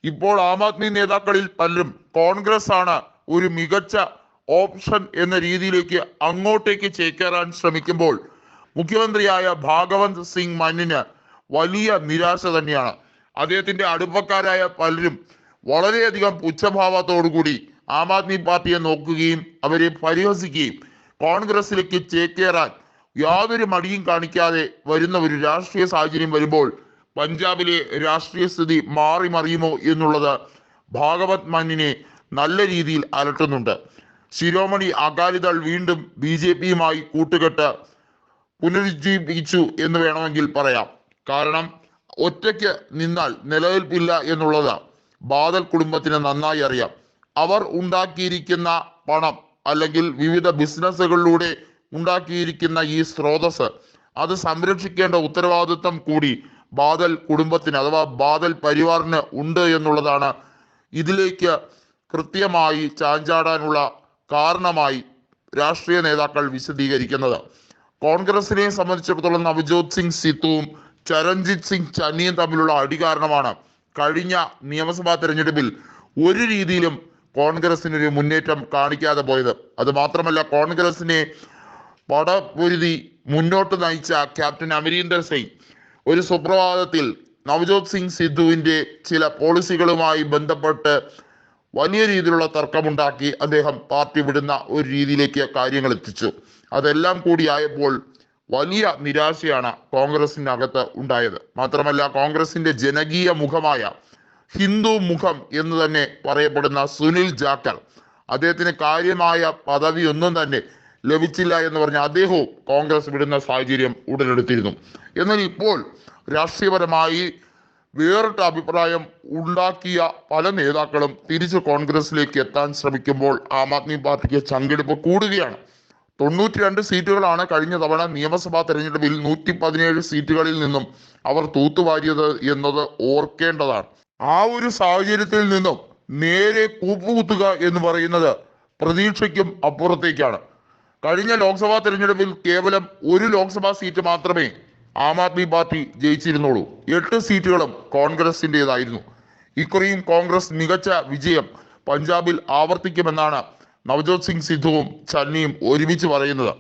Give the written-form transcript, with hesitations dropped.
ഇപ്പോൾ ആം ആദ്മി നേതാക്കളിൽ പലരും കോൺഗ്രസ് ആണ് ഒരു മികച്ച ഓപ്ഷൻ എന്ന രീതിയിലേക്ക് അങ്ങോട്ടേക്ക് ചേക്കേറാൻ ശ്രമിക്കുമ്പോൾ മുഖ്യമന്ത്രിയായ ഭാഗവന്ത് സിംഗ് മാന്നിന് വലിയ നിരാശ തന്നെയാണ്. അദ്ദേഹത്തിന്റെ അടുപ്പക്കാരായ പലരും വളരെയധികം പുച്ഛഭാവത്തോടുകൂടി ആം ആദ്മി പാർട്ടിയെ നോക്കുകയും അവരെ പരിഹസിക്കുകയും കോൺഗ്രസിലേക്ക് ചേക്കേറാൻ യാതൊരു മടിയും കാണിക്കാതെ വരുന്ന ഒരു രാഷ്ട്രീയ സാഹചര്യം വരുമ്പോൾ പഞ്ചാബിലെ രാഷ്ട്രീയ സ്ഥിതി മാറി മറിയുമോ എന്നുള്ളത് ഭാഗവത് മാന്നിനെ നല്ല രീതിയിൽ അലട്ടുന്നുണ്ട്. ശിരോമണി അകാലിദൾ വീണ്ടും BJPയുമായി കൂട്ടുകെട്ട് പുനരുജ്ജീവിപ്പിച്ചു എന്ന് വേണമെങ്കിൽ പറയാം. കാരണം ഒറ്റയ്ക്ക് നിന്നാൽ നിലനിൽപ്പില്ല എന്നുള്ളത് ബാദൽ കുടുംബത്തിന് നന്നായി അറിയാം. അവർ ഉണ്ടാക്കിയിരിക്കുന്ന പണം അല്ലെങ്കിൽ വിവിധ ബിസിനസ്സുകളിലൂടെ ഉണ്ടാക്കിയിരിക്കുന്ന ഈ സ്രോതസ് അത് സംരക്ഷിക്കേണ്ട ഉത്തരവാദിത്വം കൂടി ബാദൽ കുടുംബത്തിന് അഥവാ ബാദൽ പരിവാറിന് ഉണ്ട് എന്നുള്ളതാണ് ഇതിലേക്ക് കൃത്യമായി ചാഞ്ചാടാനുള്ള കാരണമായി രാഷ്ട്രീയ നേതാക്കൾ വിശദീകരിക്കുന്നത്. കോൺഗ്രസിനെ സംബന്ധിച്ചിടത്തോളം നവജോത് സിംഗ് സിത്തുവും ചരൺജിത് സിംഗ് ചന്നിയും തമ്മിലുള്ള അടി കാരണമാണ് കഴിഞ്ഞ നിയമസഭാ തെരഞ്ഞെടുപ്പിൽ ഒരു രീതിയിലും കോൺഗ്രസിനൊരു മുന്നേറ്റം കാണിക്കാതെ പോയത്. അത് മാത്രമല്ല, കോൺഗ്രസിനെ പടപൊരുതി മുന്നോട്ട് നയിച്ച ക്യാപ്റ്റൻ അമരീന്ദർ സിംഗ് ഒരു സുപ്രഭാതത്തിൽ നവജോത് സിംഗ് സിദ്ധുവിന്റെ ചില പോളിസികളുമായി ബന്ധപ്പെട്ട് വലിയ രീതിയിലുള്ള തർക്കമുണ്ടാക്കി അദ്ദേഹം പാർട്ടി വിടുന്ന ഒരു രീതിയിലേക്ക് കാര്യങ്ങൾ എത്തിച്ചു. അതെല്ലാം കൂടിയായപ്പോൾ വലിയ നിരാശയാണ് കോൺഗ്രസിനകത്ത് ഉണ്ടായത്. മാത്രമല്ല, കോൺഗ്രസിന്റെ ജനകീയ മുഖമായ ഹിന്ദു മുഖം എന്ന് തന്നെ പറയപ്പെടുന്ന സുനിൽ ജാക്കർ, അദ്ദേഹത്തിന് കാര്യമായ പദവി ഒന്നും തന്നെ ലഭിച്ചില്ല എന്ന് പറഞ്ഞ അദ്ദേഹവും കോൺഗ്രസ് വിടുന്ന സാഹചര്യം ഉടലെടുത്തിരുന്നു. എന്നാൽ ഇപ്പോൾ രാഷ്ട്രീയപരമായി വേറിട്ട അഭിപ്രായം ഉണ്ടാക്കിയ പല നേതാക്കളും തിരിച്ച് കോൺഗ്രസിലേക്ക് എത്താൻ ശ്രമിക്കുമ്പോൾ ആം ആദ്മി പാർട്ടിക്ക് ചങ്കെടുപ്പ് കൂടുകയാണ്. 92 സീറ്റുകളാണ് കഴിഞ്ഞ തവണ നിയമസഭാ തെരഞ്ഞെടുപ്പിൽ 117 സീറ്റുകളിൽ നിന്നും അവർ തൂത്തുവാരിയത് എന്നത് ഓർക്കേണ്ടതാണ്. ആ ഒരു സാഹചര്യത്തിൽ നിന്നും നേരെ കൂപ്പുകുത്തുക എന്ന് പറയുന്നത് പ്രതീക്ഷയ്ക്കും അപ്പുറത്തേക്കാണ്. കഴിഞ്ഞ ലോക്സഭാ തെരഞ്ഞെടുപ്പിൽ കേവലം ഒരു ലോക്സഭാ സീറ്റ് മാത്രമേ ആം ആദ്മി പാർട്ടി ജയിച്ചിരുന്നുള്ളൂ. 8 സീറ്റുകളും കോൺഗ്രസിൻ്റെതായിരുന്നു. ഇക്കുറിയും കോൺഗ്രസ് മികച്ച വിജയം പഞ്ചാബിൽ ആവർത്തിക്കുമെന്നാണ് നവജോത് സിംഗ് സിദ്ധുവും ചന്നിയും ഒരുമിച്ച് പറയുന്നത്.